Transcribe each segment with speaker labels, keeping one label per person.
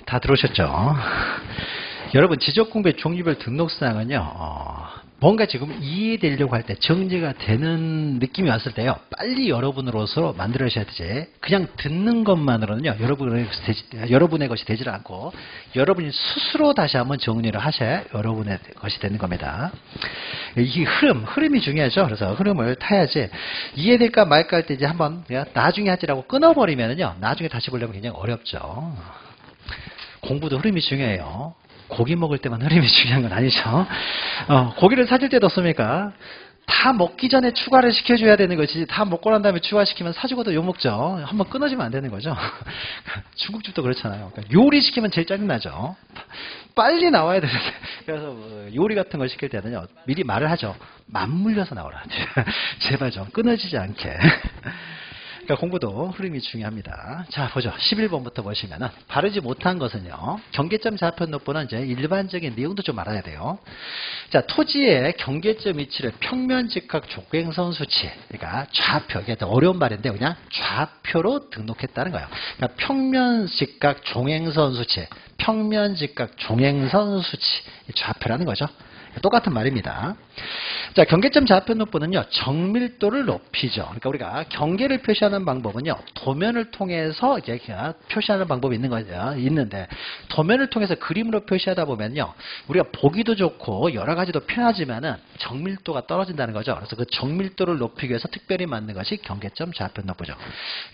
Speaker 1: 다 들어오셨죠? 여러분 지적공부의 종류별 등록사항은요. 뭔가 지금 이해되려고 할 때 정리가 되는 느낌이 왔을 때요. 빨리 여러분으로서 만들어셔야 되지. 그냥 듣는 것만으로는요. 여러분의 것이 되질 않고 여러분이 스스로 다시 한번 정리를 하셔야 여러분의 것이 되는 겁니다. 이 흐름이 중요하죠. 그래서 흐름을 타야지 이해될까 말까 할 때 이제 한번 나중에 하지라고 끊어버리면은요. 나중에 다시 보려면 굉장히 어렵죠. 공부도 흐름이 중요해요. 고기 먹을 때만 흐름이 중요한 건 아니죠. 고기를 사줄 때도 없습니까? 다 먹기 전에 추가를 시켜줘야 되는 것이지 다 먹고 난 다음에 추가시키면 사주고도 욕먹죠. 한번 끊어지면 안 되는 거죠. 중국집도 그렇잖아요. 그러니까 요리 시키면 제일 짜증나죠. 빨리 나와야 되는데 그래서 요리 같은 걸 시킬 때는요. 미리 말을 하죠. 맞물려서 나오라. 제발 좀 끊어지지 않게. 그러니까 공부도 흐름이 중요합니다. 자, 보죠. 11번부터 보시면은 바르지 못한 것은요. 경계점 좌표노보는 이제 일반적인 내용도 좀 알아야 돼요. 자, 토지의 경계점 위치를 평면 직각 종횡선 수치. 그러니까 좌표. 이게 어려운 말인데 그냥 좌표로 등록했다는 거예요. 그러니까 평면 직각 종횡선 수치. 평면 직각 종횡선 수치. 좌표라는 거죠. 똑같은 말입니다. 자, 경계점 좌표노보는요, 정밀도를 높이죠. 그러니까 우리가 경계를 표시하는 방법은요, 도면을 통해서 이제 표시하는 방법이 있는 거죠. 있는데, 도면을 통해서 그림으로 표시하다 보면요, 우리가 보기도 좋고 여러 가지도 편하지만은 정밀도가 떨어진다는 거죠. 그래서 그 정밀도를 높이기 위해서 특별히 만든 것이 경계점 좌표노보죠.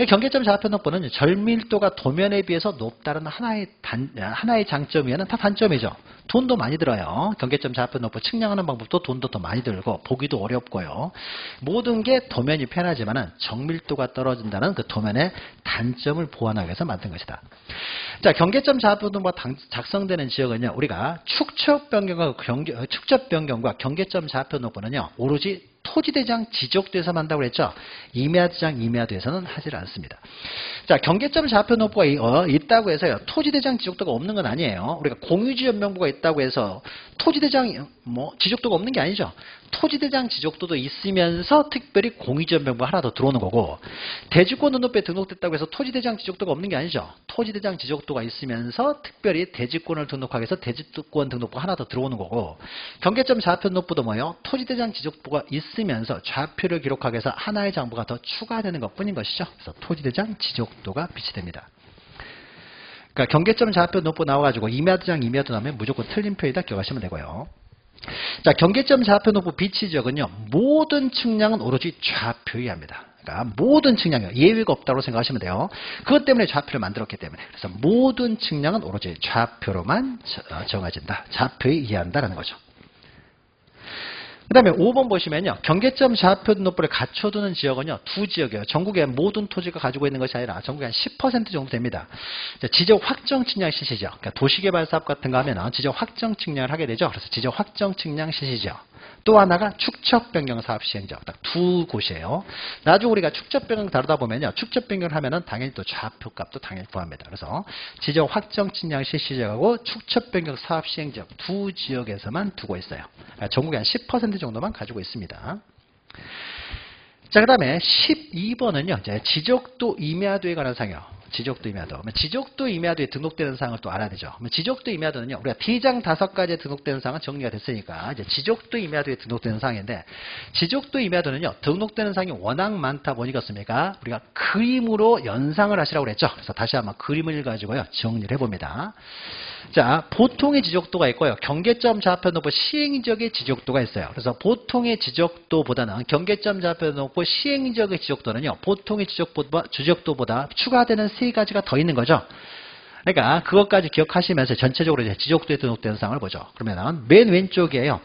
Speaker 1: 경계점 좌표노보는 절밀도가 도면에 비해서 높다는 하나의 장점이면 다 단점이죠. 돈도 많이 들어요. 경계점 좌표노보 측량하는 방법도 돈도 더 많이 들고 보기도 어렵고요. 모든 게 도면이 편하지만은 정밀도가 떨어진다는 그 도면의 단점을 보완하기 위해서 만든 것이다. 자, 경계점 좌표노보가 작성되는 지역은요. 우리가 축척 변경과 경계점 좌표노보는요. 오로지 토지대장 지적도에서 한다고 그랬죠. 임야대장 임야도에서는 하질 않습니다. 자, 경계점 좌표노보가 있다고 해서요. 토지대장 지적도가 없는 건 아니에요. 우리가 공유지연명부가 있다고 해서 토지대장 지적도가 없는 게 아니죠. 토지대장 지적도도 있으면서 특별히 공유지연명부가 하나 더 들어오는 거고, 대지권 등록부에 등록됐다고 해서 토지대장 지적도가 없는 게 아니죠. 토지대장 지적도가 있으면서 특별히 대지권을 등록하기 위해서 대지권 등록부가 하나 더 들어오는 거고, 경계점 좌표노보도 뭐예요? 토지대장 지적도가 있으면서 좌표를 기록하기 위해서 하나의 장부가 더 추가되는 것뿐인 것이죠. 그래서 토지대장 지적도가 비치됩니다. 그러니까 경계점 좌표노보 나와가지고 임야대장 임야도 나오면 무조건 틀린 표이다 기억하시면 되고요. 자, 경계점 좌표노보 비치 지역은요. 모든 측량은 오로지 좌표에 합니다. 그러니까 모든 측량이요. 예외가 없다고 생각하시면 돼요. 그것 때문에 좌표를 만들었기 때문에. 그래서 모든 측량은 오로지 좌표로만 정해진다. 좌표에 의한다라는 거죠. 그 다음에 5번 보시면요. 경계점 좌표노보를 갖춰두는 지역은요. 두 지역이에요. 전국의 모든 토지가 가지고 있는 것이 아니라 전국의 한 10% 정도 됩니다. 지적 확정 측량 실시죠. 그러니까 도시개발 사업 같은 거 하면 지적 확정 측량을 하게 되죠. 그래서 지적 확정 측량 실시죠. 또 하나가 축척 변경 사업 시행죠. 딱 두 곳이에요. 나중에 우리가 축척 변경 다루다 보면요. 축척 변경을 하면은 당연히 또 좌표 값도 당연히 구합니다. 그래서 지적 확정 측량 실시 지역하고 축척 변경 사업 시행 지역 두 지역에서만 두고 있어요. 전국의 한 10% 정도만 가지고 있습니다. 자, 그 다음에 12번은요. 이제 지적도 임야도에 관한 사항이요. 지적도 임야도. 지적도 임야도에 등록되는 사항을 또 알아야 되죠. 지적도 임야도는요. 우리가 D장 5가지에 등록되는 사항은 정리가 됐으니까 이제 지적도 임야도에 등록되는 사항인데, 지적도 임야도는요. 등록되는 사항이 워낙 많다 보니까 우리가 그림으로 연상을 하시라고 그랬죠. 그래서 다시 한번 그림을 가지고요. 정리를 해봅니다. 자, 보통의 지적도가 있고요. 경계점 좌표노보 시행지역의 지적도가 있어요. 그래서 보통의 지적도보다는 경계점 좌표노보 시행지역의 지적도는요. 보통의 지적도보다 추가되는 세 가지가 더 있는 거죠. 그러니까 그것까지 기억하시면서 전체적으로 이제 지적도에 등록되는 사항을 보죠. 그러면 맨 왼쪽이에요.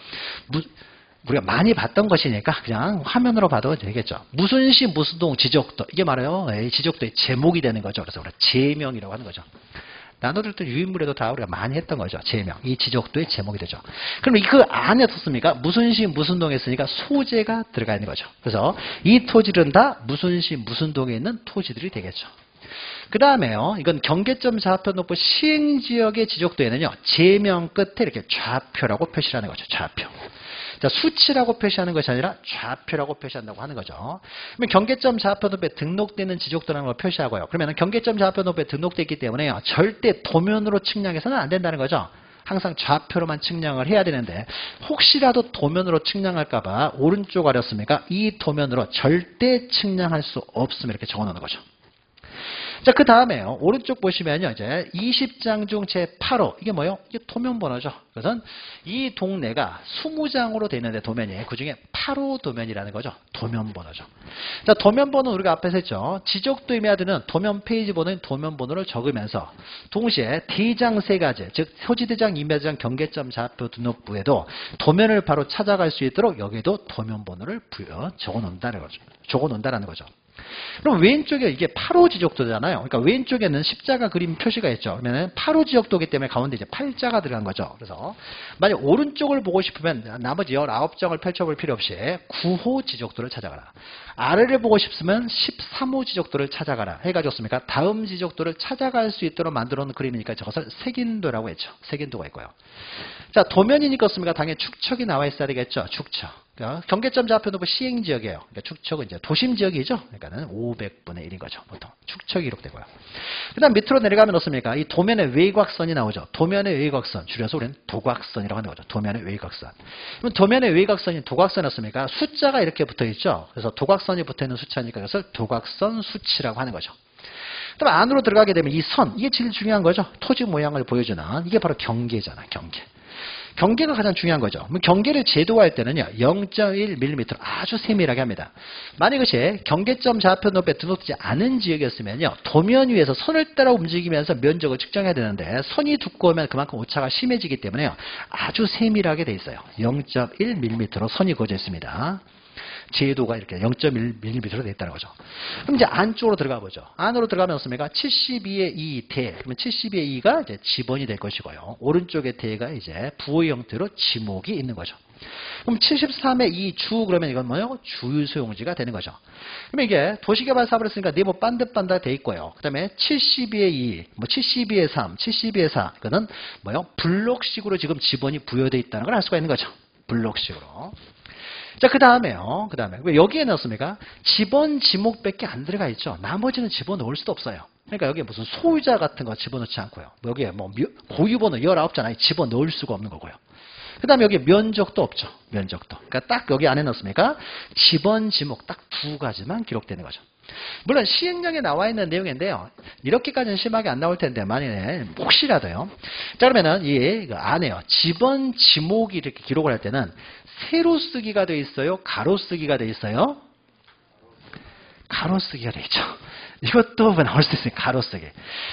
Speaker 1: 우리가 많이 봤던 것이니까 그냥 화면으로 봐도 되겠죠. 무슨 시 무슨 동 지적도. 이게 말이에요. 지적도의 제목이 되는 거죠. 그래서 우리가 제명이라고 하는 거죠. 나눠줬던 유인물에도 다 우리가 많이 했던 거죠. 제명. 이 지적도의 제목이 되죠. 그럼 그 안에 뒀습니까? 무슨 시 무슨 동에 있으니까 소재가 들어가 있는 거죠. 그래서 이 토지들은 다 무슨 시 무슨 동에 있는 토지들이 되겠죠. 그 다음에요. 이건 경계점 좌표노보 시행지역의 지적도에는요. 제명 끝에 이렇게 좌표라고 표시를 하는 거죠. 좌표. 자, 수치라고 표시하는 것이 아니라 좌표라고 표시한다고 하는 거죠. 그러면 경계점 좌표 높이에 등록되는 지적도라는 걸 표시하고요. 그러면 경계점 좌표 높이에 등록되어 있기 때문에 절대 도면으로 측량해서는 안 된다는 거죠. 항상 좌표로만 측량을 해야 되는데 혹시라도 도면으로 측량할까봐 오른쪽 아래였습니까? 이 도면으로 절대 측량할 수 없음을 이렇게 적어놓는 거죠. 자, 그 다음에요. 오른쪽 보시면요. 이제 20장 중 제8호. 이게 뭐예요? 이게 도면 번호죠. 그래서 이 동네가 20장으로 되어 있는데 도면이 그 중에 8호 도면이라는 거죠. 도면 번호죠. 자, 도면 번호 우리가 앞에서 했죠. 지적도 의미해야 되는 도면 페이지 번호인 도면 번호를 적으면서 동시에 대장 세 가지, 즉 표지대장, 임야대장, 경계점 좌표 등록부에도 도면을 바로 찾아갈 수 있도록 여기에도 도면 번호를 적어놓는다는 거죠. 그럼 왼쪽에 이게 8호 지적도잖아요. 그러니까 왼쪽에는 십자가 그림 표시가 있죠. 그러면 8호 지적도이기 때문에 가운데 이제 8자가 들어간 거죠. 그래서 만약 오른쪽을 보고 싶으면 나머지 19장을 펼쳐볼 필요 없이 9호 지적도를 찾아가라. 아래를 보고 싶으면 13호 지적도를 찾아가라. 해가지고 습니까? 다음 지적도를 찾아갈 수 있도록 만들어 놓은 그림이니까 저것을 색인도라고 했죠. 색인도가 있고요. 자, 도면이니까 습니까? 당연히 축척이 나와 있어야 되겠죠. 축척. 경계점 좌표 높이 시행지역이에요. 그러니까 축척은 이제 도심지역이죠. 그러니까는 500분의 1인 거죠. 보통 축척이 기록되고요. 그 다음 밑으로 내려가면 어떻습니까? 이 도면의 외곽선이 나오죠. 도면의 외곽선. 줄여서 우리는 도곽선이라고 하는 거죠. 도면의 외곽선. 그럼 도면의 외곽선이 도곽선이었습니까? 숫자가 이렇게 붙어 있죠. 그래서 도곽선이 붙어 있는 숫자니까 이것을 도곽선 수치라고 하는 거죠. 그다음 안으로 들어가게 되면 이 선, 이게 제일 중요한 거죠. 토지 모양을 보여주는 이게 바로 경계잖아. 경계. 경계가 가장 중요한 거죠. 경계를 제도화할 때는요. 0.1mm 아주 세밀하게 합니다. 만약 이것이 경계점 좌표 높이에 등록되지 않은 지역이었으면요. 도면 위에서 선을 따라 움직이면서 면적을 측정해야 되는데 선이 두꺼우면 그만큼 오차가 심해지기 때문에요. 아주 세밀하게 돼 있어요. 0.1mm로 선이 그어져 있습니다. 제도가 이렇게 0.1mm로 되어 있다는 거죠. 그럼 이제 안쪽으로 들어가 보죠. 안으로 들어가면 어떻습니까? 72의 2 대. 그러면 72의 2가 이제 지번이 될 것이고요. 오른쪽의 대가 이제 부호의 형태로 지목이 있는 거죠. 그럼 73의 2 주 그러면 이건 뭐예요? 주유소용지가 되는 거죠. 그러면 이게 도시개발 사업을 했으니까 네모 반듯반듯 돼 있고요. 그 다음에 72의 2, 뭐 72의 3, 72의 4 이거는 뭐예요? 블록식으로 지금 지번이 부여되어 있다는 걸 알 수가 있는 거죠. 블록식으로. 자, 그 다음에요. 왜 여기에 넣었습니까? 지번, 지목밖에 안 들어가 있죠. 나머지는 집어넣을 수도 없어요. 그러니까 여기에 무슨 소유자 같은 거 집어넣지 않고요. 여기에 뭐 고유번호 19자나 집어넣을 수가 없는 거고요. 그 다음에 여기 면적도 없죠. 면적도. 그러니까 딱 여기 안에 넣었습니까? 지번, 지목 딱 두 가지만 기록되는 거죠. 물론 시행령에 나와 있는 내용인데요. 이렇게까지는 심하게 안 나올 텐데 만약에 혹시라도요. 자, 그러면은 이 안에요. 지번, 지목이 이렇게 기록을 할 때는 세로 쓰기가 돼 있어요? 가로 쓰기가 돼 있어요? 가로 쓰기가 돼 있죠. 이것도 나올 수 있어요. 가로 쓰기.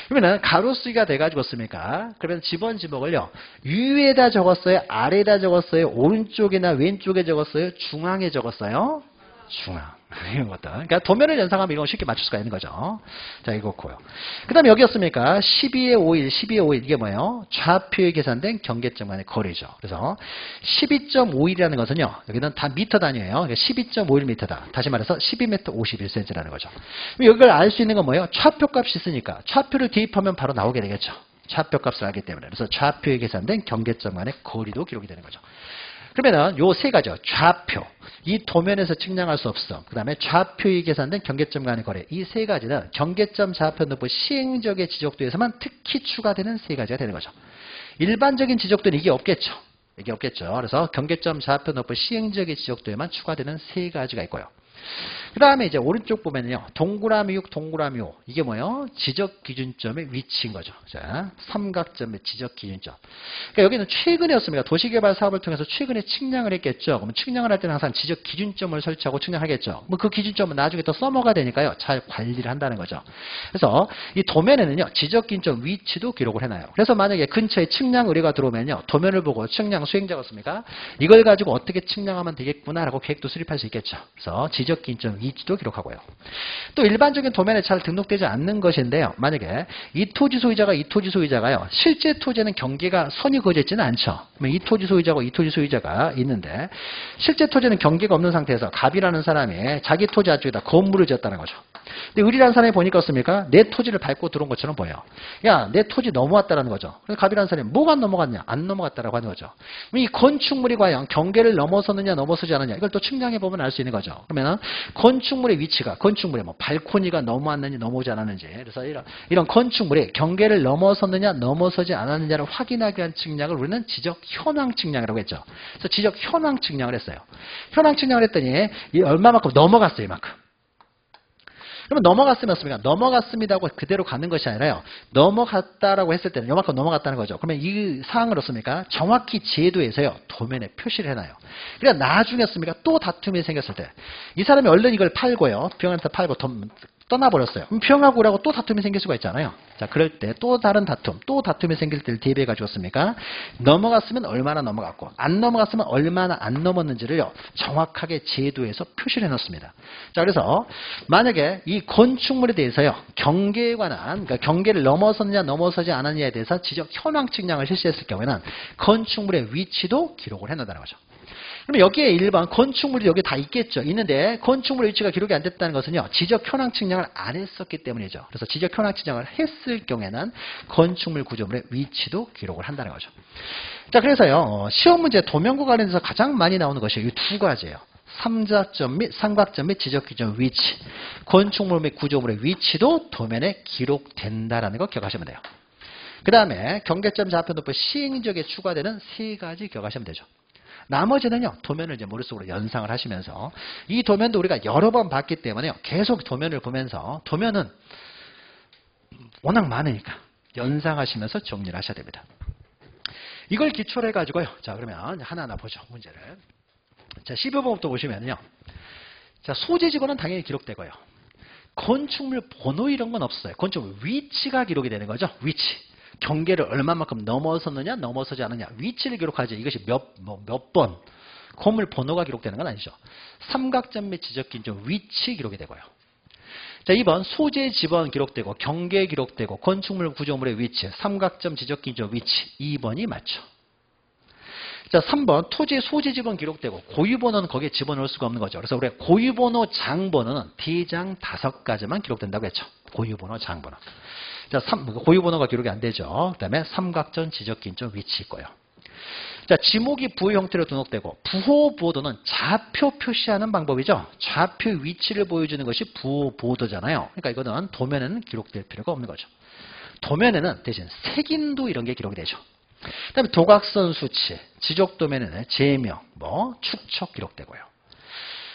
Speaker 1: 그러면은 가로 쓰기가 돼가지고 습니까? 그러면 지번, 지목을요. 위에다 적었어요? 아래에다 적었어요? 오른쪽이나 왼쪽에 적었어요? 중앙에 적었어요? 중앙. 이런 것들. 그러니까 도면을 연상하면 이런 거 쉽게 맞출 수가 있는 거죠. 자, 이거고요. 그 다음에 여기였습니까? 12의 5일, 12의 5일. 이게 뭐예요? 좌표에 계산된 경계점 간의 거리죠. 그래서 12.5일이라는 것은요. 여기는 다 미터 단위예요. 그러니까 12.51m다. 다시 말해서 12m 51cm라는 거죠. 그럼 이걸 알 수 있는 건 뭐예요? 좌표 값이 있으니까. 좌표를 대입하면 바로 나오게 되겠죠. 좌표 값을 알기 때문에. 그래서 좌표에 계산된 경계점 간의 거리도 기록이 되는 거죠. 그러면은 요 세 가지요. 좌표. 이 도면에서 측량할 수 없어. 그 다음에 좌표에 계산된 경계점 간의 거리. 이 세 가지는 경계점 좌표 높이 시행적의 지적도에서만 특히 추가되는 세 가지가 되는 거죠. 일반적인 지적도는 이게 없겠죠. 이게 없겠죠. 그래서 경계점 좌표 높이 시행적의 지적도에만 추가되는 세 가지가 있고요. 그 다음에 이제 오른쪽 보면요. 동그라미 6, 동그라미 5. 이게 뭐예요? 지적 기준점의 위치인 거죠. 자, 삼각점의 지적 기준점. 그러니까 여기는 최근에였습니다. 도시개발 사업을 통해서 최근에 측량을 했겠죠. 그러면 측량을 할 때는 항상 지적 기준점을 설치하고 측량하겠죠. 뭐 그 기준점은 나중에 또 써머가 되니까요. 잘 관리를 한다는 거죠. 그래서 이 도면에는요. 지적 기준점 위치도 기록을 해놔요. 그래서 만약에 근처에 측량 의뢰가 들어오면요. 도면을 보고 측량 수행자가 있습니까? 이걸 가지고 어떻게 측량하면 되겠구나라고 계획도 수립할 수 있겠죠. 그래서 지적기인점 위치도 기록하고요. 또 일반적인 도면에 잘 등록되지 않는 것인데요. 만약에 이 토지 소유자가요. 실제 토지는 경계가 선이 그어져 있지는 않죠. 그러면 이 토지 소유자고 이 토지 소유자가 있는데 실제 토지는 경계가 없는 상태에서 갑이라는 사람이 자기 토지 안쪽에다 건물을 지었다는 거죠. 근데 을이라는 사람이 보니까 어떻습니까? 내 토지를 밟고 들어온 것처럼 보여. 야, 내 토지 넘어왔다는 거죠. 그래서 갑이라는 사람이 뭐가 넘어갔냐? 안 넘어갔다라고 하는 거죠. 그럼 이 건축물이 과연 경계를 넘어섰느냐 넘어서지 않느냐 이걸 또 측량해 보면 알 수 있는 거죠. 그러면 건축물의 위치가 건축물의 뭐 발코니가 넘어왔는지 넘어오지 않았는지 그래서 이런 건축물이 경계를 넘어섰느냐 넘어서지 않았느냐를 확인하기 위한 측량을 우리는 지적 현황 측량이라고 했죠. 그래서 지적 현황 측량을 했어요. 현황 측량을 했더니 이 얼마만큼 넘어갔어요, 이만큼. 그러면 넘어갔으면 어떻습니까? 넘어갔습니다고 그대로 가는 것이 아니라요. 넘어갔다라고 했을 때는 요만큼 넘어갔다는 거죠. 그러면 이 사항을 어떻습니까? 정확히 제도에서요. 도면에 표시를 해놔요. 그러니까 나중에 어떻습니까? 또 다툼이 생겼을 때 이 사람이 얼른 이걸 팔고요. 병한테 팔고 떠나버렸어요. 그럼 병하고 우리하고 또 다툼이 생길 수가 있잖아요. 자, 그럴 때 또 다른 다툼, 또 다툼이 생길 때를 대비해 가지고 습니까 넘어갔으면 얼마나 넘어갔고 안 넘어갔으면 얼마나 안 넘었는지를요. 정확하게 제도에서 표시를 해놓습니다. 자, 그래서 만약에 이 건축물에 대해서요. 경계에 관한 그러니까 경계를 넘어섰느냐 넘어서지 않았느냐에 대해서 지적 현황 측량을 실시했을 경우에는 건축물의 위치도 기록을 해놓는다는 거죠. 그러면 여기에 1번 건축물이 여기 다 있겠죠. 있는데 건축물의 위치가 기록이 안 됐다는 것은요. 지적 현황 측량을 안 했었기 때문이죠. 그래서 지적 현황 측량을 했을 경우에는 건축물 구조물의 위치도 기록을 한다는 거죠. 자, 그래서요. 시험 문제 도면과 관련해서 가장 많이 나오는 것이 이 두 가지예요. 삼각점 및 삼각점 및 지적기점 위치. 건축물 및 구조물의 위치도 도면에 기록된다라는 거 기억하시면 돼요. 그 다음에 경계점 좌표도표 시행지역에 추가되는 세 가지 기억하시면 되죠. 나머지는요, 도면을 이제 머릿속으로 연상을 하시면서, 이 도면도 우리가 여러 번 봤기 때문에요, 계속 도면을 보면서, 도면은 워낙 많으니까, 연상하시면서 정리를 하셔야 됩니다. 이걸 기초로 해가지고요, 자, 그러면 하나하나 보죠, 문제를. 자, 12번부터 보시면요, 자, 소재 지번은 당연히 기록되고요, 건축물 번호 이런 건 없어요. 건축물 위치가 기록이 되는 거죠, 위치. 경계를 얼마만큼 넘어섰느냐 넘어서지 않느냐 위치를 기록하지 이것이 몇 번 건물 번호가 기록되는 건 아니죠. 삼각점 및 지적기점 위치 기록이 되고요. 자, 2번 소재 지번 기록되고 경계 기록되고 건축물 구조물의 위치 삼각점 지적기점 위치 2번이 맞죠. 자, 3번 토지의 소재 지번 기록되고 고유번호는 거기에 집어넣을 수가 없는 거죠. 그래서 우리가 고유번호 장번호는 대장 5가지만 기록된다고 했죠. 고유번호 장번호. 자, 고유번호가 기록이 안 되죠. 그 다음에 삼각점 지적기점 위치 있고요. 자, 지목이 부호 형태로 등록되고 부호 보도는 좌표 표시하는 방법이죠. 좌표 위치를 보여주는 것이 부호 보도잖아요. 그러니까 이거는 도면에는 기록될 필요가 없는 거죠. 도면에는 대신 색인도 이런 게 기록이 되죠. 그 다음에 도각선 수치, 지적 도면에는 제명, 축척 기록되고요.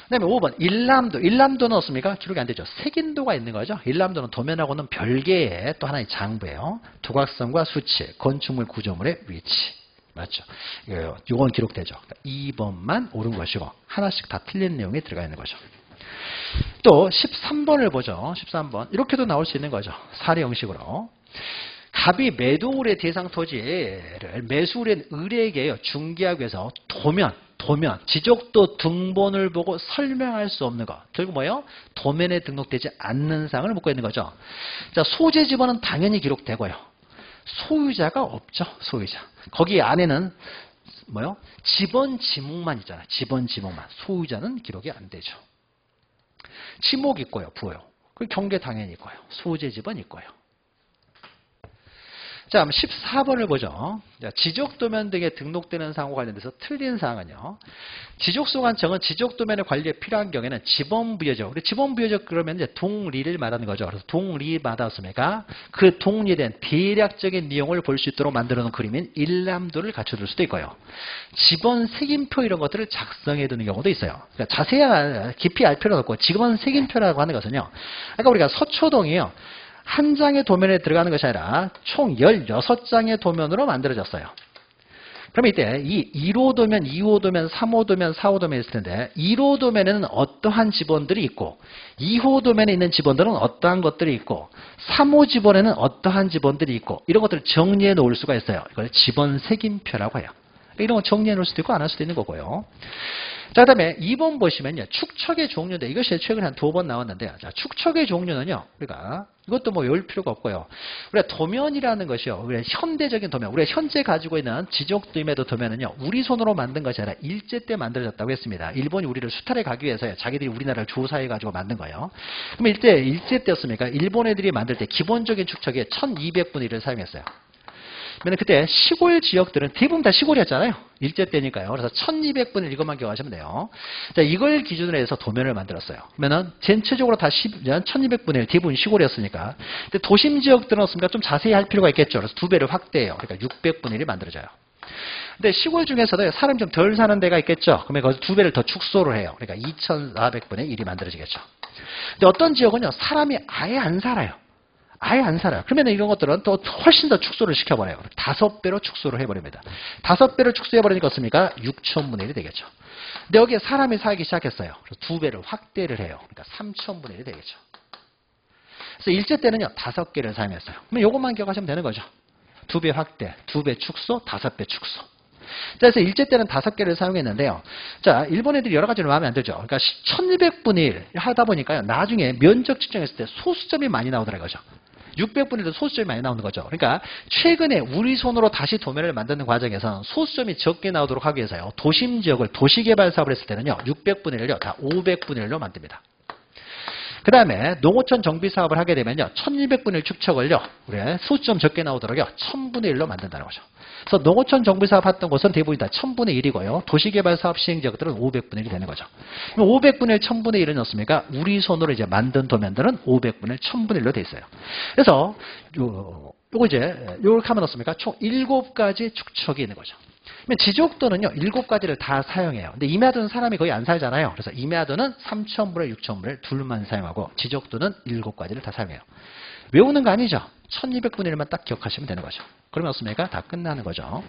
Speaker 1: 그 다음에 5번 일람도. 일람도는 없습니까? 기록이 안 되죠. 색인도가 있는 거죠. 일람도는 도면하고는 별개의 또 하나의 장부예요. 도각선과 수치, 건축물 구조물의 위치. 맞죠? 이건 기록되죠. 그러니까 2번만 옳은 것이고 하나씩 다 틀린 내용이 들어가 있는 거죠. 또 13번을 보죠. 13번. 이렇게도 나올 수 있는 거죠. 사례 형식으로. 갑이 매도의뢰 대상 토지를 매수의뢰 을에게 중개하기 위해서 도면, 지적도 등본을 보고 설명할 수 없는 것. 결국 뭐예요? 도면에 등록되지 않는 사항을 묻고 있는 거죠. 자, 소재 지번은 당연히 기록되고요. 소유자가 없죠. 소유자. 거기 안에는 뭐요? 지번 지목만 있잖아요. 지번 지목만. 소유자는 기록이 안 되죠. 지목 있고요. 부요. 그 경계 당연히 있고요. 소재 지번 있고요. 자, 14번을 보죠. 지적도면 등에 등록되는 사항과 관련돼서 틀린 사항은요. 지적소관청은 지적도면의 관리에 필요한 경우에는 지번부여적. 지번부여적 그러면 이제 동리를 말하는 거죠. 그래서 동리마다 없습니까? 그 동리에 대한 대략적인 내용을 볼 수 있도록 만들어 놓은 그림인 일람도를 갖춰줄 수도 있고요. 지번 색임표 이런 것들을 작성해 두는 경우도 있어요. 그러니까 자세히 깊이 알 필요는 없고 지번 색임표라고 하는 것은요. 아까 우리가 서초동이요. 한 장의 도면에 들어가는 것이 아니라 총 16장의 도면으로 만들어졌어요. 그러면 이때 이 1호 도면, 2호 도면, 3호 도면, 4호 도면이 있을 텐데 1호 도면에는 어떠한 지번들이 있고 2호 도면에 있는 지번들은 어떠한 것들이 있고 3호 지번에는 어떠한 지번들이 있고 이런 것들을 정리해 놓을 수가 있어요. 이걸 지번 색임표라고 해요. 이런 거 정리해 놓을 수도 있고 안 할 수도 있는 거고요. 자, 그 다음에 2번 보시면요. 축척의 종류인데 이것이 최근에 한 2번 나왔는데요. 자, 축척의 종류는요. 우리가 이것도 뭐 외울 필요가 없고요. 우리가 도면이라는 것이요. 우리가 현대적인 도면, 우리가 현재 가지고 있는 지적도임에도 도면은요. 우리 손으로 만든 것이 아니라 일제 때 만들어졌다고 했습니다. 일본이 우리를 수탈해 가기 위해서요. 자기들이 우리나라를 조사해 가지고 만든 거예요. 그럼 일제 때였습니까? 일본 애들이 만들 때 기본적인 축척에 1200분의 1을 사용했어요. 그러면 그때 시골 지역들은 대부분 다 시골이었잖아요. 일제 때니까요. 그래서 1200분의 1 이것만 기억하시면 돼요. 자, 이걸 기준으로 해서 도면을 만들었어요. 그러면은 전체적으로 다 1200분의 1 대부분 시골이었으니까. 근데 도심 지역들은 없으니까 좀 자세히 할 필요가 있겠죠. 그래서 2배를 확대해요. 그러니까 600분의 1이 만들어져요. 근데 시골 중에서도 사람이 좀 덜 사는 데가 있겠죠. 그러면 거기서 2배를 더 축소를 해요. 그러니까 2400분의 1이 만들어지겠죠. 근데 어떤 지역은요. 사람이 아예 안 살아요. 아예 안 살아요. 그러면 이런 것들은 또 훨씬 더 축소를 시켜버려요. 5배로 축소를 해버립니다. 5배로 축소해버리니까 어떻습니까? 6000분의 1이 되겠죠. 근데 여기에 사람이 살기 시작했어요. 그래서 2배를 확대를 해요. 그러니까 3000분의 1이 되겠죠. 그래서 일제 때는요. 5개를 사용했어요. 그러면 이것만 기억하시면 되는 거죠. 2배 확대, 2배 축소, 5배 축소. 자, 그래서 일제 때는 5개를 사용했는데요. 자, 일본 애들이 여러 가지로 마음에 안 들죠. 그러니까 1200분의 1 하다 보니까요. 나중에 면적 측정했을 때 소수점이 많이 나오더라고요. 600분의 1도 소수점이 많이 나오는 거죠. 그러니까 최근에 우리 손으로 다시 도면을 만드는 과정에서 소수점이 적게 나오도록 하기 위해서요. 도심 지역을 도시개발 사업을 했을 때는요. 600분의 1요. 다 500분의 1로 만듭니다. 그 다음에 농어촌 정비 사업을 하게 되면요. 1200분의 1 축척을요. 우리 소수점 적게 나오도록요. 1000분의 1로 만든다는 거죠. 그래서 농어촌 정비 사업 했던 곳은 대부분 다 1000분의 1이고요. 도시개발 사업 시행 지역들은 500분의 1이 되는 거죠. 그럼 500분의 1, 1000분의 1은 없습니까? 우리 손으로 이제 만든 도면들은 500분의 1, 1000분의 1로 돼 있어요. 그래서 요거 이제 요렇게 하면 어떻습니까? 총 7가지 축척이 있는 거죠. 그러면 지적도는요. 7가지를 다 사용해요. 근데 임야도는 사람이 거의 안 살잖아요. 그래서 임야도는 3000분의 6000분의 둘만 사용하고 지적도는 7가지를 다 사용해요. 외우는 거 아니죠. 1200분의 1만 딱 기억하시면 되는 거죠. 그러면 어떻습니까? 다 끝나는 거죠.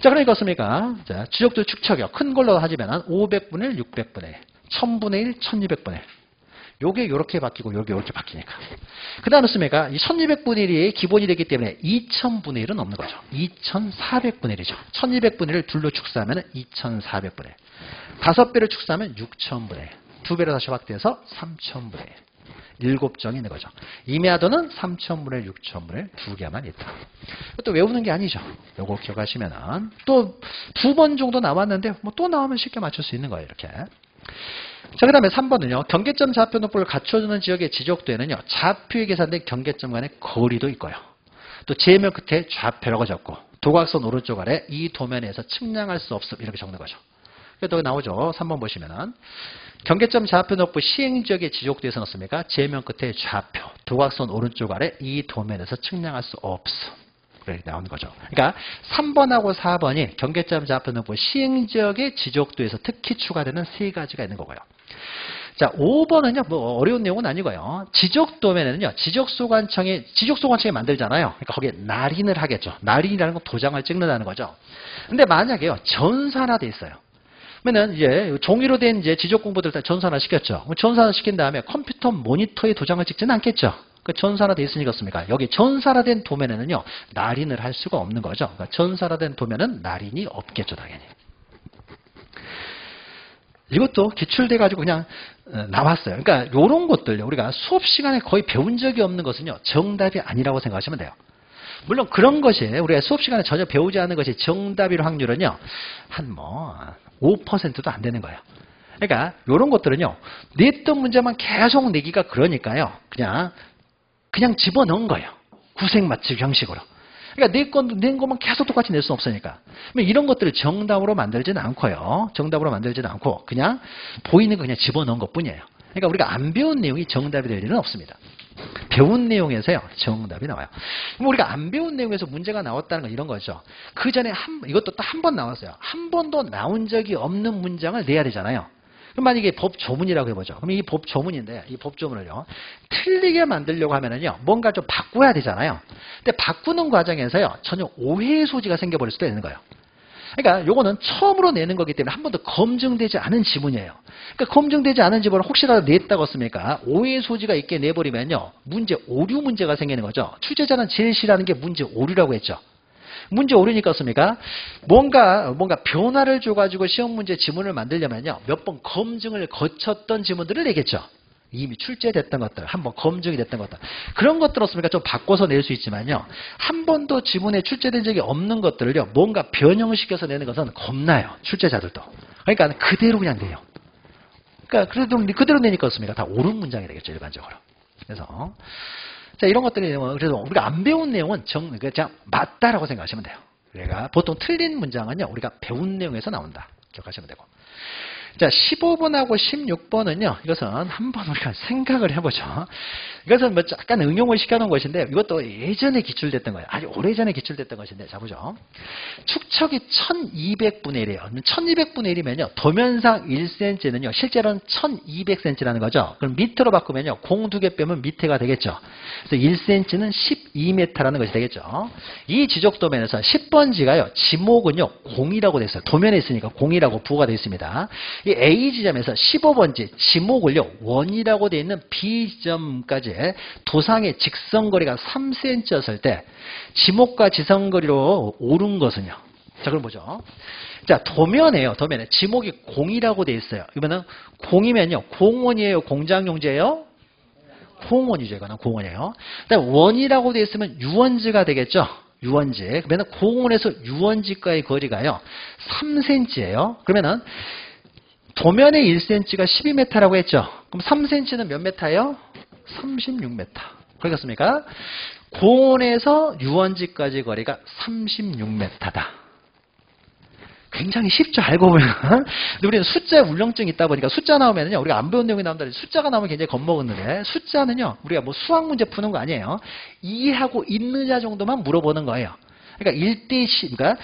Speaker 1: 자, 그러니까 어떻습니까? 자, 지적도 축척이요. 큰 걸로 하시면 500분의 1, 600분의 1, 1000분의 1, 1200분의 1. 요게 요렇게 바뀌고 요게 요렇게 바뀌니까. 그 다음 어떻습니까? 이 1200분의 1이 기본이 되기 때문에 2000분의 1은 없는 거죠. 2400분의 1이죠. 1200분의 1을 둘로 축소하면 2400분의 1. 5배를 축소하면 6000분의 1. 2배로 다시 확대해서 3000분의 1. 7정이 있는 거죠. 임야도는 3000분의 1, 6000분의 1 2개만 있다. 또 외우는 게 아니죠. 요거 기억하시면은 또 2번 정도 나왔는데 뭐 또 나오면 쉽게 맞출 수 있는 거예요. 이렇게. 자, 그 다음에 3번은요. 경계점 좌표 높이를 갖춰주는 지역의 지적도에는요. 좌표에 계산된 경계점 간의 거리도 있고요. 또 제면 끝에 좌표라고 적고 도각선 오른쪽 아래 이 도면에서 측량할 수 없음 이렇게 적는 거죠. 또 나오죠. 3번 보시면은 경계점 좌표 높이 시행지역의 지적도에서 넣습니까? 제면 끝에 좌표, 도각선 오른쪽 아래 이 도면에서 측량할 수 없음. 그렇게 나오는 거죠. 그러니까 3번하고 4번이 경계점 좌표 높이 시행지역의 지적도에서 특히 추가되는 3가지가 있는 거고요. 자, 5번은요, 뭐 어려운 내용은 아니고요. 지적도면에는요, 지적소관청이 만들잖아요. 그러니까 거기에 날인을 하겠죠. 날인이라는 건 도장을 찍는다는 거죠. 근데 만약에요, 전산화돼 있어요. 그러면은 이제 종이로 된 이제 지적 공부들 다 전산화 시켰죠. 전산화 시킨 다음에 컴퓨터 모니터에 도장을 찍지는 않겠죠. 그 전산화돼 있으니까 어떻습니까? 여기 전산화된 도면에는요, 날인을 할 수가 없는 거죠. 그러니까 전산화된 도면은 날인이 없겠죠, 당연히. 이것도 기출돼 가지고 그냥 나왔어요. 그러니까 이런 것들 우리가 수업 시간에 거의 배운 적이 없는 것은요, 정답이 아니라고 생각하시면 돼요. 물론 그런 것이 우리가 수업 시간에 전혀 배우지 않는 것이 정답일 확률은요, 한 5%도 안 되는 거예요. 그러니까 이런 것들은요, 냈던 문제만 계속 내기가 그러니까요, 그냥 집어넣은 거예요. 구색 맞추기 형식으로. 그러니까 낸 것만 계속 똑같이 낼 수는 없으니까. 이런 것들을 정답으로 만들지는 않고요. 정답으로 만들지는 않고 그냥 보이는 거 그냥 집어넣은 것 뿐이에요. 그러니까 우리가 안 배운 내용이 정답이 될 일은 없습니다. 배운 내용에서요, 정답이 나와요. 그럼 우리가 안 배운 내용에서 문제가 나왔다는 건 이런 거죠. 그 전에 이것도 딱 한 번 나왔어요. 한 번도 나온 적이 없는 문장을 내야 되잖아요. 그럼 만약에 법 조문이라고 해보죠. 그럼 이 법 조문인데, 이 법 조문을요, 틀리게 만들려고 하면은요, 뭔가 좀 바꿔야 되잖아요. 근데 바꾸는 과정에서요, 전혀 오해의 소지가 생겨버릴 수도 있는 거예요. 그러니까 요거는 처음으로 내는 거기 때문에 한 번도 검증되지 않은 지문이에요. 그러니까 검증되지 않은 지문을 혹시라도 냈다고 했습니까? 오해의 소지가 있게 내버리면요, 문제 오류 문제가 생기는 거죠. 출제자는 제일 싫어하는 게 문제 오류라고 했죠. 문제 오르니까 어떻습니까? 뭔가 변화를 줘가지고 시험 문제 지문을 만들려면요. 몇 번 검증을 거쳤던 지문들을 내겠죠. 이미 출제됐던 것들, 한번 검증이 됐던 것들. 그런 것들 없습니까? 좀 바꿔서 낼 수 있지만요. 한 번도 지문에 출제된 적이 없는 것들을요. 뭔가 변형시켜서 내는 것은 겁나요. 출제자들도. 그러니까 그대로 그냥 내요. 그러니까 그래도 그대로 내니까 어떻습니까? 다 옳은 문장이 되겠죠. 일반적으로. 그래서 자, 이런 것들이 그래서 우리가 안 배운 내용은 그냥 맞다라고 생각하시면 돼요. 그러니까 보통 틀린 문장은요. 우리가 배운 내용에서 나온다. 기억하시면 되고. 자, 15번하고 16번은요. 이것은 한번 우리가 생각을 해보죠. 이것은 뭐 약간 응용을 시켜놓은 것인데 이것도 예전에 기출됐던 거예요. 아주 오래전에 기출됐던 것인데 자 보죠. 축척이 1200분의 1이에요. 1200분의 1이면요. 도면상 1cm는요. 실제로는 1200cm라는 거죠. 그럼 미터로 바꾸면요. 공 두 개 빼면 미터가 되겠죠. 그래서 1cm는 12m라는 것이 되겠죠. 이 지적 도면에서 10번지가요. 지목은요. 공이라고 돼 있어요. 도면에 있으니까 공이라고 부호가 되어 있습니다. 이 A 지점에서 15번지 지목을요. 원이라고 되어 있는 B 지점까지 도상의 직선거리가 3cm였을 때 지목과 지선거리로 오른 것은요. 자, 그럼 보죠. 자, 도면에 지목이 공이라고 되어 있어요. 그러면은 공이면요. 공원이에요, 공장용지예요? 공원이죠. 이거는 공원이에요. 그다음에 원이라고 되어 있으면 유원지가 되겠죠. 유원지. 그러면 공원에서 유원지과의 거리가요. 3cm예요. 그러면은 도면의 1cm가 12m라고 했죠. 그럼 3cm는 몇 m예요? 36m. 그렇겠습니까? 공원에서 유원지까지 거리가 36m다. 굉장히 쉽죠. 알고 보면. 근데 우리는 숫자에 울렁증이 있다 보니까 숫자 나오면요. 우리가 안 배운 내용이 나온다. 숫자가 나오면 굉장히 겁먹었는데 숫자는요. 우리가 뭐 수학 문제 푸는 거 아니에요. 이해하고 있느냐 정도만 물어보는 거예요. 그러니까 1대10, 그러니까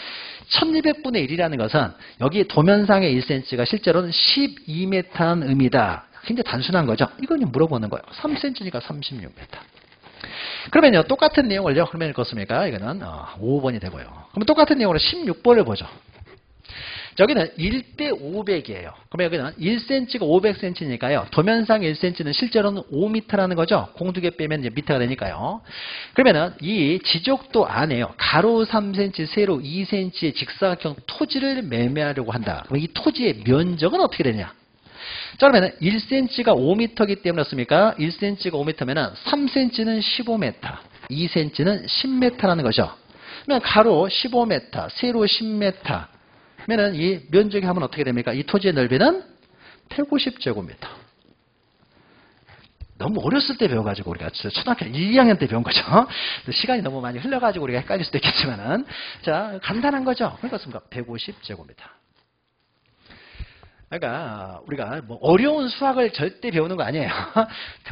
Speaker 1: 1200분의 1이라는 것은 여기 도면상의 1cm가 실제로는 12m라는 의미다. 굉장히 단순한 거죠. 이건 물어보는 거예요. 3cm니까 36m. 그러면요, 똑같은 내용을요, 그러면 읽었습니까? 이거는 5번이 되고요. 그러면 똑같은 내용으로 16번을 보죠. 여기는 1대 500이에요. 그러면 여기는 1cm가 500cm니까요. 도면상 1cm는 실제로는 5m라는 거죠. 공 두 개 빼면 이제 미터가 되니까요. 그러면은 이 지적도 안에요. 가로 3cm, 세로 2cm의 직사각형 토지를 매매하려고 한다. 그럼 이 토지의 면적은 어떻게 되냐? 자, 그러면 1cm가 5m이기 때문에 어떻습니까? 1cm가 5m면은 3cm는 15m, 2cm는 10m라는 거죠. 그러면 가로 15m, 세로 10m. 그러면 이 면적이 하면 어떻게 됩니까? 이 토지의 넓이는 150제곱미터. 너무 어렸을 때 배워가지고 우리가 초등학교 1, 2학년 때 배운 거죠. 시간이 너무 많이 흘러가지고 우리가 헷갈릴 수도 있겠지만은 자, 간단한 거죠. 그러니까 150제곱미터. 그러니까 우리가 뭐 어려운 수학을 절대 배우는 거 아니에요.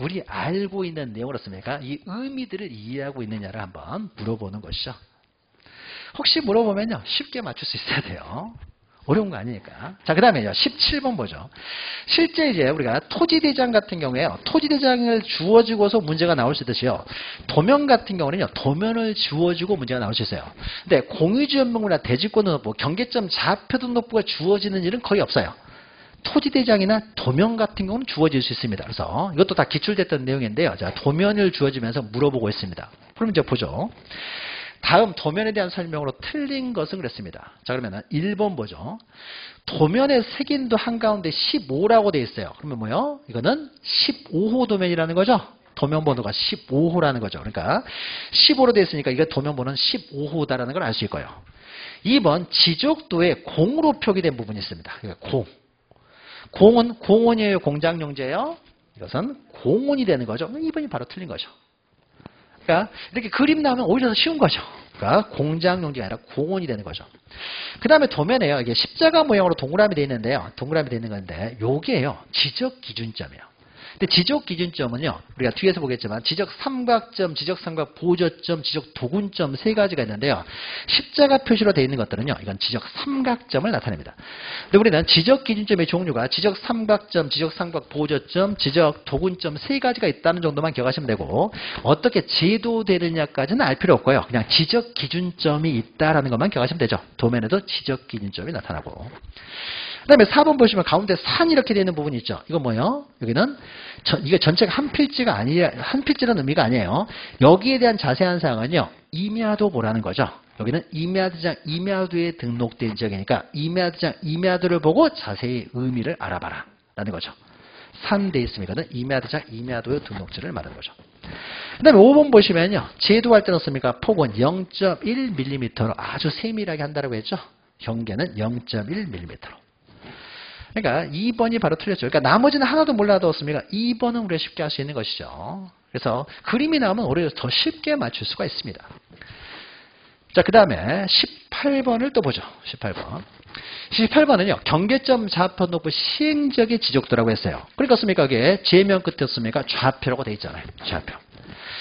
Speaker 1: 우리 알고 있는 내용으로습니까? 이 의미들을 이해하고 있느냐를 한번 물어보는 것이죠. 혹시 물어보면요. 쉽게 맞출 수 있어야 돼요. 어려운 거 아니니까. 자, 그 다음에요. 17번 보죠. 실제 이제 우리가 토지대장 같은 경우에요. 토지대장을 주어지고서 문제가 나올 수 있듯이요. 도면 같은 경우는요. 도면을 주어지고 문제가 나올 수 있어요. 근데 공유지연명부나 대지권등록부, 경계점 좌표등록부가 주어지는 일은 거의 없어요. 토지대장이나 도면 같은 경우는 주어질 수 있습니다. 그래서 이것도 다 기출됐던 내용인데요. 자, 도면을 주어지면서 물어보고 있습니다. 그럼 이제 보죠. 다음 도면에 대한 설명으로 틀린 것은 그랬습니다. 자, 그러면 1번 보죠. 도면의 색인도 한가운데 15라고 되어 있어요. 그러면 뭐요? 이거는 15호 도면이라는 거죠. 도면 번호가 15호라는 거죠. 그러니까 15로 되어 있으니까 이거 도면 번호는 15호다라는 걸 알 수 있고요. 2번 지적도에 공으로 표기된 부분이 있습니다. 공. 공은 공원이에요, 공장용지예요? 이것은 공원이 되는 거죠. 2번이 바로 틀린 거죠. 그러니까 이렇게 그림 나오면 오히려 더 쉬운 거죠. 그러니까 공장용지가 아니라 공원이 되는 거죠. 그 다음에 도면에요. 이게 십자가 모양으로 동그라미 되어 있는데요. 동그라미 되어 있는 건데 요게요. 지적 기준점이에요. 근데 지적 기준점은요. 우리가 뒤에서 보겠지만 지적 삼각점, 지적 삼각 보조점, 지적 도군점 세 가지가 있는데요. 십자가 표시로 되어 있는 것들은요. 이건 지적 삼각점을 나타냅니다. 근데 우리는 지적 기준점의 종류가 지적 삼각점, 지적 삼각 보조점, 지적 도군점 세 가지가 있다는 정도만 기억하시면 되고 어떻게 제도되느냐까지는 알 필요 없고요. 그냥 지적 기준점이 있다라는 것만 기억하시면 되죠. 도면에도 지적 기준점이 나타나고. 그 다음에 4번 보시면 가운데 산 이렇게 되어 있는 부분이 있죠. 이건 뭐예요? 여기는 이게 전체가 한 필지가 아니라 한 필지라는 의미가 아니에요. 여기에 대한 자세한 사항은요. 임야도 보라는 거죠. 여기는 임야대장 임야도에 등록된 지역이니까 임야대장 임야도를 보고 자세히 의미를 알아봐라 라는 거죠. 산돼 있으니까는 임야대장 임야도의 등록지를 말하는 거죠. 그 다음에 5번 보시면요. 제도할 때 넣습니까? 폭은 0.1mm로 아주 세밀하게 한다고 했죠. 경계는 0.1mm로. 그러니까 2번이 바로 틀렸죠. 그러니까 나머지는 하나도 몰라도 없습니까? 2번은 우리가 쉽게 할 수 있는 것이죠. 그래서 그림이 나오면 오히려 더 쉽게 맞출 수가 있습니다. 자, 그 다음에 18번을 또 보죠. 18번. 18번은요. 경계점 좌표 높은 시행적의 지적도라고 했어요. 그러니까 습니까? 이게 제면 끝에 습니까? 좌표라고 돼 있잖아요. 좌표.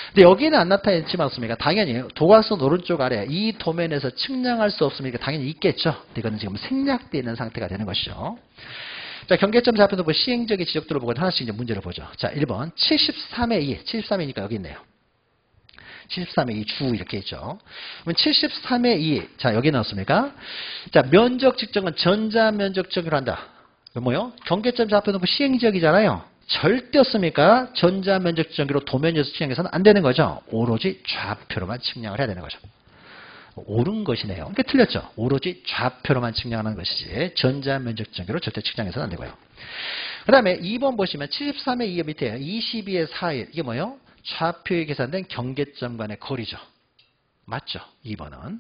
Speaker 1: 근데 여기는 안 나타났지만 습니까? 당연히 도각선 오른쪽 아래 이 도면에서 측량할 수 없으니까 당연히 있겠죠. 이거는 지금 생략되어 있는 상태가 되는 것이죠. 자, 경계점 좌표 높은 시행적의 지적도를 보고 하나씩 이제 문제를 보죠. 자, 1번 73의 2. 73이니까 여기 있네요. 73의 2 주 이렇게 있죠. 그럼 73의 2. 자, 여기 나왔습니까? 자, 면적 측정은 전자면적 측정을 한다. 뭐요? 경계점 좌표 높은 시행지역이잖아요. 절대 없습니까? 전자면적 측정기로 도면에서 측량해서는 안 되는 거죠. 오로지 좌표로만 측량을 해야 되는 거죠. 옳은 것이네요. 그러니까 틀렸죠. 오로지 좌표로만 측량하는 것이지 전자면적 측정기로 절대 측량해서는 안 되고요. 그 다음에 2번 보시면 73의 2의 밑에 22의 4의 이게 뭐예요? 좌표에 계산된 경계점 간의 거리죠. 맞죠? 2번은.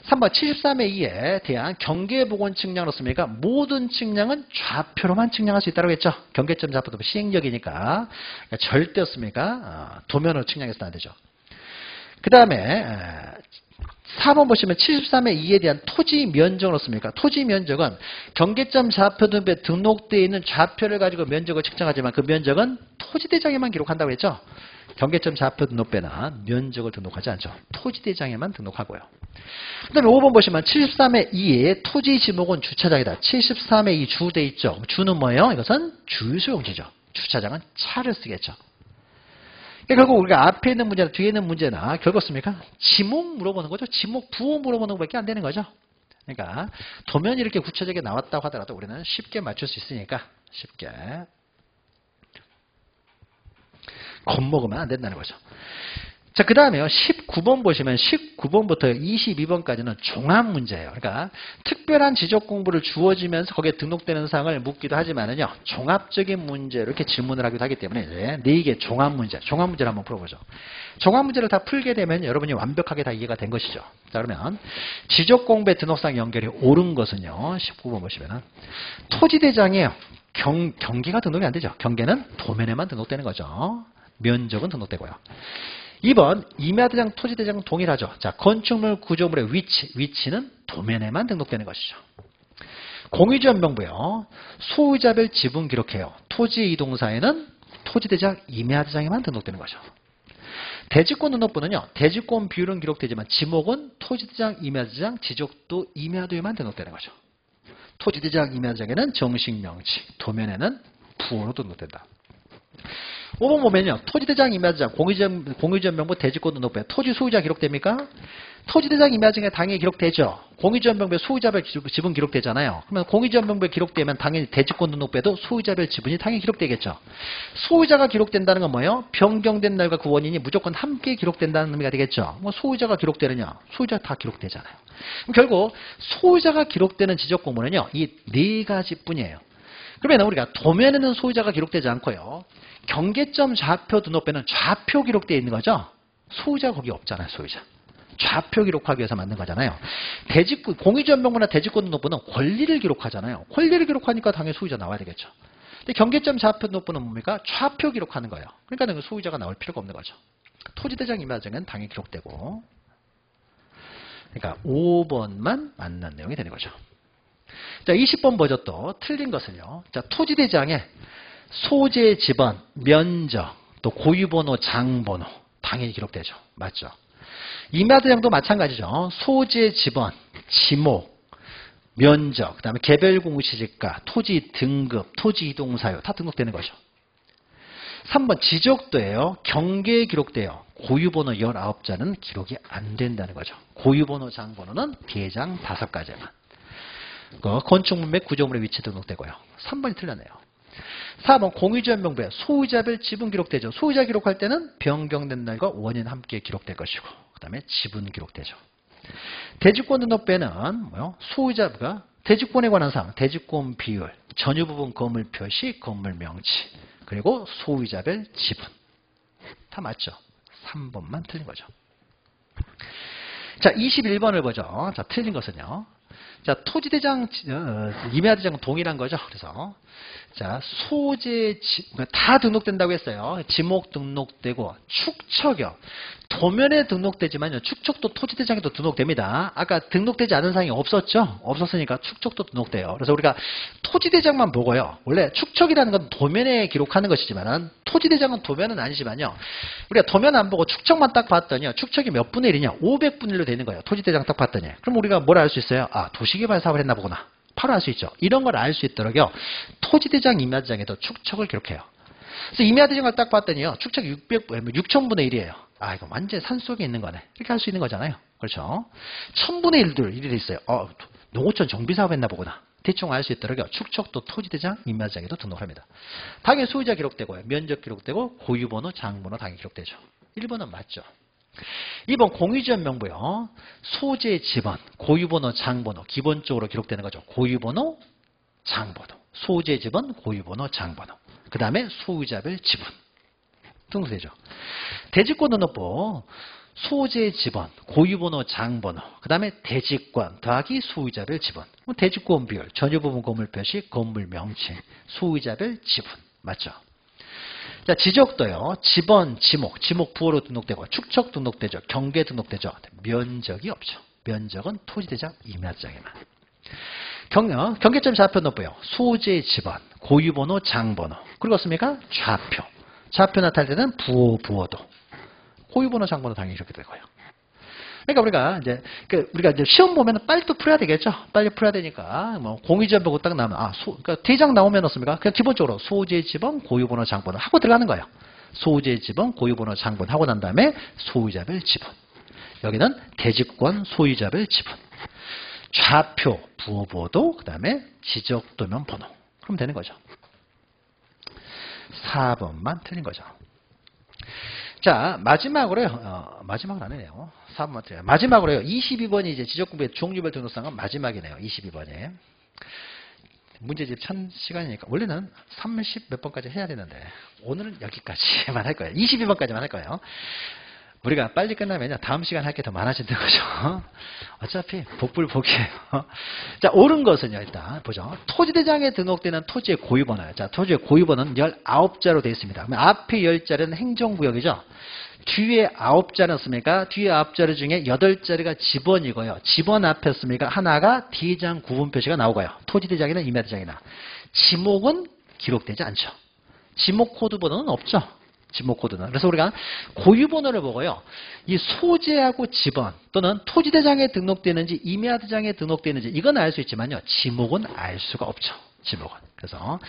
Speaker 1: 3번 73의 2에 대한 경계복원 측량을 했습니까? 모든 측량은 좌표로만 측량할 수 있다고 했죠. 경계점 좌표도 시행력이니까 그러니까 절대 없습니까? 도면으로 측량해서는 안 되죠. 그 다음에 4번 보시면 73의 2에 대한 토지 면적을 넣습니까? 토지 면적은 경계점 좌표 등에 등록되어 있는 좌표를 가지고 면적을 측정하지만 그 면적은 토지대장에만 기록한다고 했죠. 경계점 좌표 등록배나 면적을 등록하지 않죠. 토지대장에만 등록하고요. 그 다음에 5번 보시면 73의 2의 토지 지목은 주차장이다. 73의 2 주 돼 있죠. 주는 뭐예요? 이것은 주유소용지죠. 주차장은 차를 쓰겠죠. 결국 우리가 앞에 있는 문제나 뒤에 있는 문제나 결국습니까? 지목 물어보는 거죠. 지목 부호 물어보는 것밖에 안 되는 거죠. 그러니까 도면이 이렇게 구체적으로 나왔다고 하더라도 우리는 쉽게 맞출 수 있으니까 쉽게 겁먹으면 안 된다는 거죠. 자, 그 다음에요. 19번 보시면 19번부터 22번까지는 종합 문제예요. 그러니까 특별한 지적 공부를 주어지면서 거기에 등록되는 사항을 묻기도 하지만은요. 종합적인 문제로 이렇게 질문을 하기도 하기 때문에 이제 4개 종합 문제를 한번 풀어보죠. 종합 문제를 다 풀게 되면 여러분이 완벽하게 다 이해가 된 것이죠. 자, 그러면 지적 공부의 등록상 연결이 옳은 것은요. 19번 보시면은 토지대장이에요. 경계가 등록이 안 되죠. 경계는 도면에만 등록되는 거죠. 면적은 등록되고요. 2번 임야대장 토지대장 동일하죠. 자, 건축물 구조물의 위치는 도면에만 등록되는 것이죠. 공유지원명부요. 소유자별 지분 기록해요. 토지 이동사에는 토지대장 임야대장에만 등록되는 거죠. 대지권 등록부는요. 대지권 비율은 기록되지만 지목은 토지대장 임야대장 지적도 임야도에만 등록되는 거죠. 토지대장 임야대장에는 정식명치, 도면에는 부호로 등록된다. 5번 보면요. 토지대장 임야대장 공유지원명부 대지권 등록부에 토지 소유자 기록됩니까? 토지대장 임야대장에 당연히 기록되죠. 공유지원명부에 소유자별 지분 기록되잖아요. 그러면 공유지원명부에 기록되면 당연히 대지권 등록부에도 소유자별 지분이 당연히 기록되겠죠. 소유자가 기록된다는 건 뭐예요? 변경된 날과 그 원인이 무조건 함께 기록된다는 의미가 되겠죠. 뭐 소유자가 기록되느냐? 소유자 다 기록되잖아요. 그럼 결국 소유자가 기록되는 지적공부는요. 이 4가지뿐이에요. 그러면 우리가 도면에는 소유자가 기록되지 않고요. 경계점 좌표 등록배는 좌표 기록되어 있는 거죠. 소유자가 거기 없잖아요. 소유자. 좌표 기록하기 위해서 만든 거잖아요. 공유지원명부나 대지권 등록부는 권리를 기록하잖아요. 권리를 기록하니까 당연히 소유자 나와야 되겠죠. 근데 경계점 좌표 등록부는 뭡니까? 좌표 기록하는 거예요. 그러니까 소유자가 나올 필요가 없는 거죠. 토지대장 임야대장은 당연히 기록되고 그러니까 5번만 맞는 내용이 되는 거죠. 자, 20번 보죠. 또 틀린 것은요. 자, 토지대장에 소재 지번, 면적, 또 고유번호, 장번호 당연히 기록되죠. 맞죠? 임야대장도 마찬가지죠. 소재 지번, 지목, 면적, 그 다음에 개별 공시지가, 토지 등급, 토지 이동사유 다 등록되는 거죠. 3번 지적도예요. 경계에 기록돼요. 고유번호 19자는 기록이 안 된다는 거죠. 고유번호, 장번호는 대장 5가지만. 건축물 및 구조물의 위치 등록되고요. 3번이 틀렸네요. 4번 공유지원명부에 소유자별 지분 기록되죠. 소유자 기록할 때는 변경된 날과 원인 함께 기록될 것이고 그 다음에 지분 기록되죠. 대지권 등록부에는 뭐요? 소유자가 대지권에 관한 사항, 대지권 비율, 전유 부분 건물 표시, 건물 명치, 그리고 소유자별 지분. 다 맞죠? 3번만 틀린 거죠. 자, 21번을 보죠. 자, 틀린 것은요. 자, 토지대장, 임야대장은 동일한 거죠. 그래서 자, 소재 다 등록된다고 했어요. 지목 등록되고 축척이요. 도면에 등록되지만요. 축척도 토지대장에도 등록됩니다. 아까 등록되지 않은 사항이 없었죠. 없었으니까 축척도 등록돼요. 그래서 우리가 토지대장만 보고요. 원래 축척이라는 건 도면에 기록하는 것이지만 토지대장은 도면은 아니지만요. 우리가 도면 안 보고 축척만 딱 봤더니요. 축척이 몇 분의 1이냐? 500분의 1로 되는 거예요. 토지대장 딱 봤더니. 그럼 우리가 뭘 알 수 있어요? 아, 도시개발 사업을 했나 보구나. 바로 알 수 있죠. 이런 걸 알 수 있도록요. 토지대장, 임야대장에도 축척을 기록해요. 그래서 임야대장을 딱 봤더니요. 축척 6,000분의 1이에요. 아, 이거 완전 산속에 있는 거네. 이렇게 할 수 있는 거잖아요. 그렇죠? 1,000분의 1도 일이 돼 있어요. 농어촌 정비사업 했나 보구나. 대충 알 수 있도록요. 축척도 토지대장, 임야대장에도 등록합니다. 당연히 소유자 기록되고요. 면적 기록되고 고유번호, 장번호 당연히 기록되죠. 1번은 맞죠. 2번 공유지원 명부요. 소재 지번, 고유번호, 장번호 기본적으로 기록되는 거죠. 고유번호, 장번호. 소재 지번, 고유번호, 장번호. 그 다음에 소유자별 지분 등록되죠. 대지권 등록부 소재 지번, 고유번호, 장번호. 그 다음에 대지권 더하기 소유자별 지분. 대지권 비율, 전유 부분 건물 표시, 건물 명칭, 소유자별 지분. 맞죠? 자, 지적도요. 지번, 지목, 지목 부호로 등록되고 축척 등록되죠. 경계 등록되죠. 면적이 없죠. 면적은 토지대장, 임야대장에만. 경계점 좌표 등록부요. 소재 지번, 고유번호, 장번호. 그리고 없습니까? 좌표. 좌표 나타날 때는 부호, 부호도. 고유번호, 장번호 당연히 이렇게 되고요. 그러니까 우리가 이제 시험 보면 빨리 또 풀어야 되겠죠. 빨리 풀어야 되니까 뭐 공유지원 보고 딱 나오면 그러니까 대장 나오면 어떻습니까? 그냥 기본적으로 소재 지번, 고유번호, 장번호 하고 들어가는 거예요. 소재 지번, 고유번호, 장번호 하고 난 다음에 소유자별 지분. 여기는 대지권, 소유자별 지분. 좌표, 부호, 보도, 그 다음에 지적도면 번호. 그럼 되는 거죠. 4번만 틀린 거죠. 자, 마지막으로요. 마지막은 아니네요. 4번만 틀려요. 마지막으로요. 22번이 이제 지적공부의 종류별 등록사항은 마지막이네요. 22번에. 문제집 1000시간이니까 원래는 30 몇 번까지 해야 되는데 오늘은 여기까지만 할 거예요. 22번까지만 할 거예요. 우리가 빨리 끝나면 다음 시간 할 게 더 많아진다는 거죠. 어차피 복불복이에요. 자, 옳은 것은요, 일단 보죠. 토지대장에 등록되는 토지의 고유번호예요. 자, 토지의 고유번호는 19자로 되어 있습니다. 그러면 앞에 10자리는 행정구역이죠. 뒤에 9자는 씁니까? 뒤에 9자리 중에 8자리가 지번이고요. 지번 앞에 씁니까? 하나가 대장 구분 표시가 나오고요. 토지대장이나 임야대장이나. 지목은 기록되지 않죠. 지목 코드 번호는 없죠. 지목 코드는. 그래서 우리가 고유번호를 보고요. 이 소재하고 지번 또는 토지대장에 등록되는지 임야대장에 등록되는지 이건 알 수 있지만요. 지목은 알 수가 없죠. 지목은. 그래서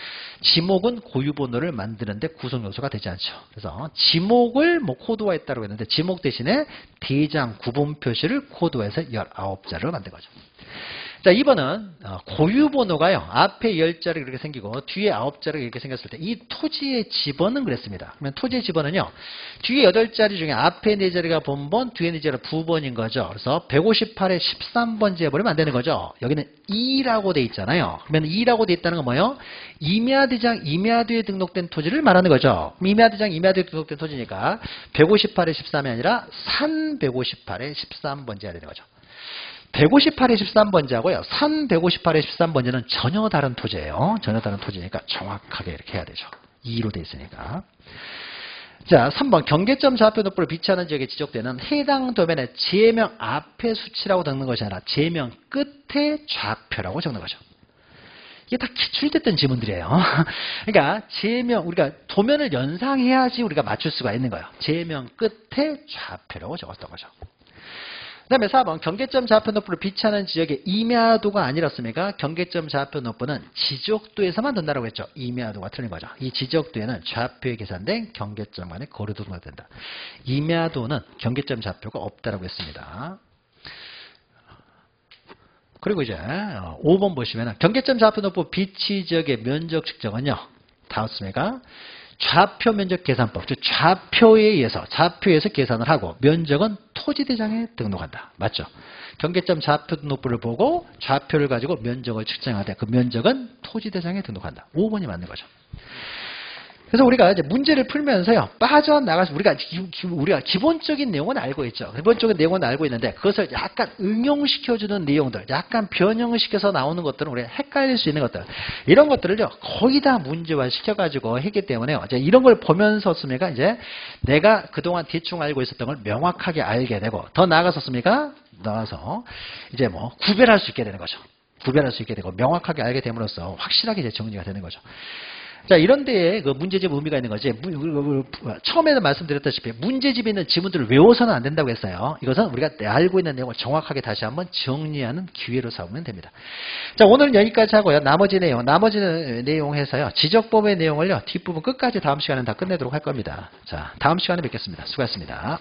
Speaker 1: 지목은 고유번호를 만드는데 구성 요소가 되지 않죠. 그래서 지목을 뭐 코드화했다고 했는데 지목 대신에 대장 구분 표시를 코드화해서 19자를 만든 거죠. 자, 2번은 고유번호가요. 앞에 10자리 이렇게 생기고 뒤에 9자리가 이렇게 생겼을 때 이 토지의 지번은 그랬습니다. 그러면 토지의 지번은요. 뒤에 8자리 중에 앞에 4자리가 본번, 뒤에 4자리가 부번인 거죠. 그래서 158에 13번지 해버리면 안 되는 거죠. 여기는 2라고 돼 있잖아요. 그러면 2라고 돼 있다는 건 뭐예요? 임야대장, 임야도에 등록된 토지를 말하는 거죠. 임야대장, 임야도에 등록된 토지니까 158에 13이 아니라 산 158에 13번지 해야 되는 거죠. 158에 13번지하고요. 산 158에 13번지는 전혀 다른 토지예요. 전혀 다른 토지니까 정확하게 이렇게 해야 되죠. 2로 돼 있으니까. 자, 3번 경계점 좌표 돋보를 비치하는 지역에 지적되는 해당 도면의 제명 앞에 수치라고 적는 것이 아니라 제명 끝에 좌표라고 적는 거죠. 이게 다 기출됐던 지문들이에요. 그러니까 제명 우리가 도면을 연상해야지 우리가 맞출 수가 있는 거예요. 제명 끝에 좌표라고 적었던 거죠. 그 다음에 4번 경계점 좌표 돋보를 비치하는 지역의 임야도가 아니었습니까? 경계점 좌표 돋보는 지적도에서만 된다고 했죠. 임야도가 틀린 거죠. 이 지적도에는 좌표에 계산된 경계점 간의 거리도 된다. 임야도는 경계점 좌표가 없다라고 했습니다. 그리고 이제 5번 보시면 경계점 좌표 돋보 비치 지역의 면적 측정은요. 다 없습니까? 좌표 면적 계산법, 즉 좌표에 의해서 계산을 하고 면적은 토지대장에 등록한다. 맞죠? 경계점 좌표 등록부를 보고 좌표를 가지고 면적을 측정하되 그 면적은 토지 대상에 등록한다. 5번이 맞는 거죠. 그래서 우리가 이제 문제를 풀면서요, 빠져나가서 우리가 기본적인 내용은 알고 있죠. 기본적인 내용은 알고 있는데 그것을 약간 응용시켜주는 내용들, 약간 변형시켜서 나오는 것들은 우리가 헷갈릴 수 있는 것들, 이런 것들을요, 거의 다 문제화 시켜가지고 했기 때문에요. 이제 이런 걸 보면서 씁니까? 이제 내가 그동안 대충 알고 있었던 걸 명확하게 알게 되고, 더 나아가서 씁니까? 나가서 이제 뭐 구별할 수 있게 되는 거죠. 구별할 수 있게 되고 명확하게 알게 됨으로써 확실하게 이제 정리가 되는 거죠. 자, 이런 데에 그 문제집 의미가 있는 거지. 처음에도 말씀드렸다시피 문제집에 있는 지문들을 외워서는 안 된다고 했어요. 이것은 우리가 알고 있는 내용을 정확하게 다시 한번 정리하는 기회로 삼으면 됩니다. 자, 오늘은 여기까지 하고요. 나머지 내용 해서요. 지적법의 내용을요, 뒷부분 끝까지 다음 시간에 다 끝내도록 할 겁니다. 자, 다음 시간에 뵙겠습니다. 수고하셨습니다.